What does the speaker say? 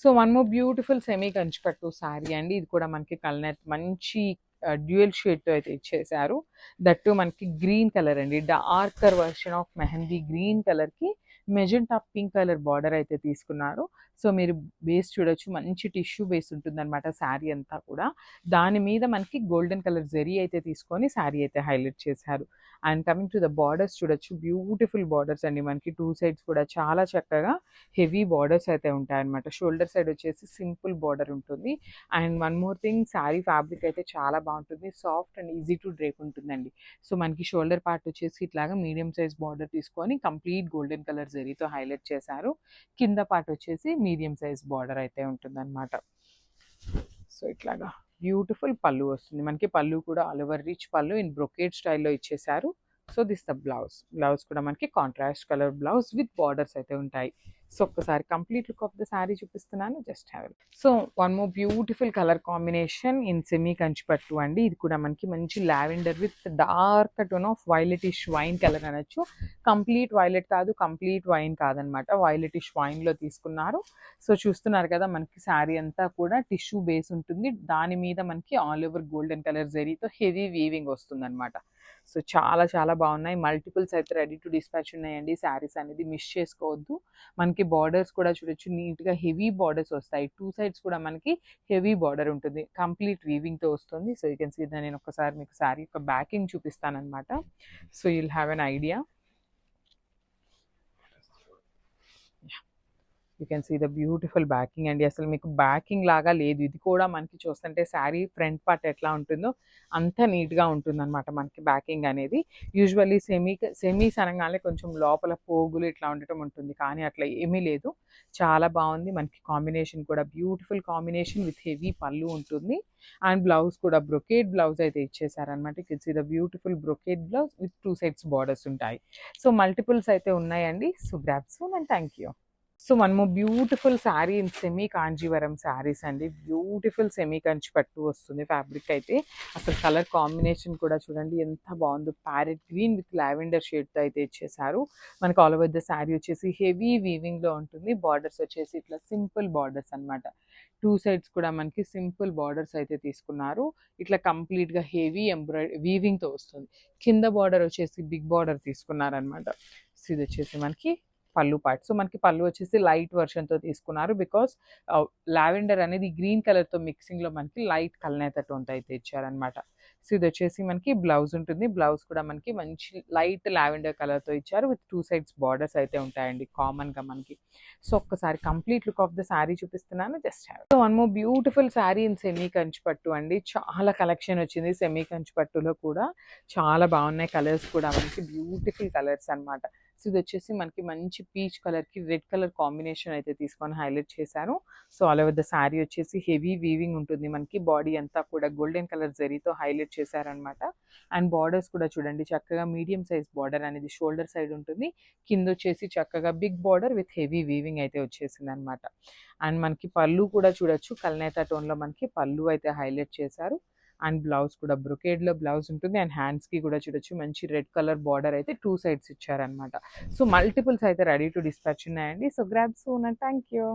So one more beautiful semi కంచిపట్టు శారీ అండి. ఇది కూడా మనకి కల్నేత్ మంచి డ్యూయల్ షేడ్తో అయితే ఇచ్చేసారు. దట్టు మనకి గ్రీన్ కలర్ అండి, darker version of mehndi green కలర్కి మెజెంటా పింక్ కలర్ బార్డర్ అయితే తీసుకున్నారు. సో మీరు బేస్ చూడొచ్చు, మంచి టిష్యూ బేస్ ఉంటుందన్నమాట శారీ అంతా కూడా. దాని మీద మనకి గోల్డెన్ కలర్ జరీ అయితే తీసుకొని శారీ అయితే హైలైట్ చేశారు. And coming to the borders చూడొచ్చు, బ్యూటిఫుల్ బార్డర్స్ అండి. మనకి టూ సైడ్స్ కూడా చాలా చక్కగా హెవీ బార్డర్స్ అయితే ఉంటాయన్నమాట. షోల్డర్ సైడ్ వచ్చేసి సింపుల్ బార్డర్ ఉంటుంది. And one more thing, sari fabric అయితే చాలా బాగుంటుంది, soft and easy to drape ఉంటుందండి. సో మనకి షోల్డర్ పార్ట్ వచ్చేసి ఇట్లాగా మీడియం సైజ్ బార్డర్ తీసుకొని కంప్లీట్ గోల్డెన్ కలర్ జరీతో హైలైట్ చేశారు. కింద పార్ట్ వచ్చేసి మీడియం సైజ్ బార్డర్ అయితే ఉంటుందన్నమాట. సో ఇట్లాగా బ్యూటిఫుల్ పళ్ళు వస్తుంది మనకి. పళ్ళు కూడా ఆల్ ఓవర్ రిచ్ పళ్ళు ఇన్ బ్రొకేడ్ స్టైల్లో ఇచ్చేసారు. సో దిస్ ద బ్లౌజ్ కూడా మనకి contrast colour blouse with borders అయితే ఉంటాయి. సో ఒక్కసారి complete look of the sari చూపిస్తున్నాను, just have it. So one more beautiful colour combination in semi Kanchipattu అండి. ఇది కూడా మనకి మంచి lavender with dark tone of violetish wine colour అనొచ్చు. కంప్లీట్ వైలెట్ కాదు, కంప్లీట్ వైన్ కాదనమాట, వైలెటిష్ వైన్లో తీసుకున్నారు. సో చూస్తున్నారు కదా, మనకి శారీ అంతా కూడా టిష్యూ బేస్ ఉంటుంది. దాని మీద మనకి ఆల్ ఓవర్ గోల్డెన్ కలర్ జరీతో హెవీ వీవింగ్ వస్తుంది అనమాట. సో చాలా చాలా బాగున్నాయి. మల్టిపుల్స్ అయితే రెడీ టు డిస్పాచ్ ఉన్నాయండి. శారీస్ అనేది మిస్ చేసుకోవద్దు. మనకి బార్డర్స్ కూడా చూడొచ్చు, నీట్గా హెవీ బార్డర్స్ వస్తాయి. టూ సైడ్స్ కూడా మనకి హెవీ బార్డర్ ఉంటుంది, కంప్లీట్ వీవింగ్తో వస్తుంది. So you can see the, నేను ఒకసారి మీకు శారీ యొక్క బ్యాకింగ్ చూపిస్తాను అనమాట. So you'll have an idea. You can see the beautiful backing అండి. అసలు మీకు బ్యాకింగ్ లాగా లేదు, ఇది కూడా మనకి చూస్తుంటే శారీ ఫ్రంట్ పార్ట్ ఎట్లా ఉంటుందో అంత నీట్గా ఉంటుందన్నమాట మనకి బ్యాకింగ్ అనేది. యూజువల్లీ సెమీస్ అనగానే కొంచెం లోపల పోగులు ఇట్లా ఉండటం ఉంటుంది, కానీ అట్లా ఏమీ లేదు. చాలా బాగుంది. మనకి కాంబినేషన్ కూడా బ్యూటిఫుల్ కాంబినేషన్ విత్ హెవీ పళ్ళు ఉంటుంది. అండ్ బ్లౌజ్ కూడా బ్రొకేడ్ బ్లౌజ్ అయితే ఇచ్చేసారనమాట. You can see the beautiful brocade blouse with two sides borders ఉంటాయి. సో మల్టిపుల్స్ అయితే ఉన్నాయండి. So grab soon and thank you. So one more beautiful sari in semi Kanjeevaram saris అండి. Beautiful semi Kanchi పట్టు వస్తుంది fabric అయితే. అసలు కలర్ కాంబినేషన్ కూడా చూడండి ఎంత బాగుందో. ప్యారెట్ గ్రీన్ విత్ లావెండర్ షేడ్తో అయితే ఇచ్చేసారు. మనకు ఆల్ ఓవర్ ద శారీ వచ్చేసి హెవీ వీవింగ్లో ఉంటుంది. బార్డర్స్ వచ్చేసి ఇట్లా సింపుల్ బార్డర్స్ అనమాట. టూ సైడ్స్ కూడా మనకి సింపుల్ బార్డర్స్ అయితే తీసుకున్నారు. ఇట్లా కంప్లీట్గా హెవీ వీవింగ్తో వస్తుంది. కింద బార్డర్ వచ్చేసి బిగ్ బార్డర్ తీసుకున్నారనమాట. సో ఇది వచ్చేసి మనకి పళ్ళు పార్ట్. సో మనకి పళ్ళు వచ్చేసి లైట్ వర్షన్తో తీసుకున్నారు, బికాస్ లావెండర్ అనేది గ్రీన్ కలర్తో మిక్సింగ్లో మనకి లైట్ కల్నేత టోన్తో అయితే ఇచ్చారనమాట. సో ఇది వచ్చేసి మనకి బ్లౌజ్ ఉంటుంది. బ్లౌజ్ కూడా మనకి మంచి లైట్ లావెండర్ కలర్తో ఇచ్చారు విత్ టూ సైడ్స్ బార్డర్స్ అయితే ఉంటాయండి కామన్గా మనకి. సో ఒక్కసారి complete look of the sari చూపిస్తున్నాను, just have. So one more beautiful sari in semi Kanchipattu అండి. చాలా కలెక్షన్ వచ్చింది సెమీ కంచిపట్టులో కూడా. చాలా బాగున్నాయి కలర్స్ కూడా మనకి, బ్యూటిఫుల్ కలర్స్ అనమాట. సో ఇది వచ్చేసి మనకి మంచి పీచ్ కలర్కి రెడ్ కలర్ కాంబినేషన్ అయితే తీసుకొని హైలైట్ చేశాను. So all over the sari వచ్చేసి హెవీ వీవింగ్ ఉంటుంది మనకి. బాడీ అంతా కూడా గోల్డెన్ కలర్ జరీతో హైలైట్ చేశారనమాట. అండ్ బార్డర్స్ కూడా చూడండి చక్కగా మీడియం సైజ్ బార్డర్ అనేది షోల్డర్ సైడ్ ఉంటుంది. కింద వచ్చేసి చక్కగా big border with heavy weaving అయితే వచ్చేసింది అనమాట. అండ్ మనకి పళ్ళు కూడా చూడొచ్చు, కల్నేత టోన్లో మనకి పళ్ళు అయితే హైలైట్ చేశారు. అండ్ బ్లౌజ్ కూడా బ్రొకేడ్లో బ్లౌజ్ ఉంటుంది. అండ్ హ్యాండ్స్కి కూడా చూడొచ్చు మంచి రెడ్ కలర్ బార్డర్ అయితే టూ సైడ్స్ ఇచ్చారనమాట. సో మల్టిపుల్స్ అయితే రెడీ టు డిస్పాచ్ ఉన్నాయండి. So grab soon and thank you.